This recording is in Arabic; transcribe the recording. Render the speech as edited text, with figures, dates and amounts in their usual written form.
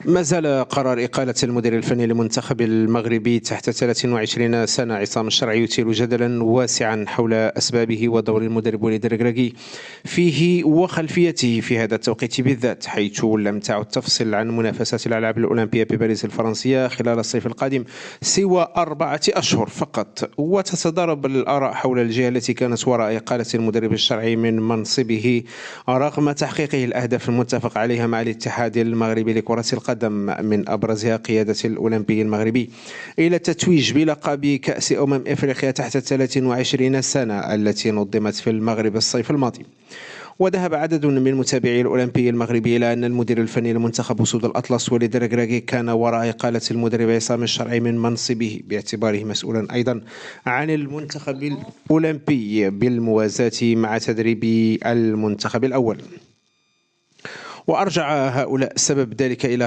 ما زال قرار إقالة المدير الفني للمنتخب المغربي تحت 23 سنة عصام الشرعي يثير جدلا واسعا حول أسبابه ودور المدرب وليد الركراكي فيه وخلفيته في هذا التوقيت بالذات، حيث لم تعد تفصل عن منافسات الألعاب الأولمبية بباريس الفرنسية خلال الصيف القادم سوى 4 أشهر فقط، وتتضارب الآراء حول الجهة التي كانت وراء إقالة المدرب الشرعي من منصبه رغم تحقيقه الأهداف المتفق عليها مع الاتحاد المغربي لكرة القدم، من أبرزها قيادة الأولمبي المغربي إلى التتويج بلقب كأس إفريقيا تحت 23 سنة التي نظمت في المغرب الصيف الماضي. وذهب عدد من متابعي الأولمبي المغربي إلى أن المدير الفني لمنتخب أسود الأطلس وليد الركراكي كان وراء إقالة المدرب عصام الشرعي من منصبه، باعتباره مسؤولا أيضا عن المنتخب الأولمبي بالموازاة مع تدريب المنتخب الأول. وأرجع هؤلاء سبب ذلك إلى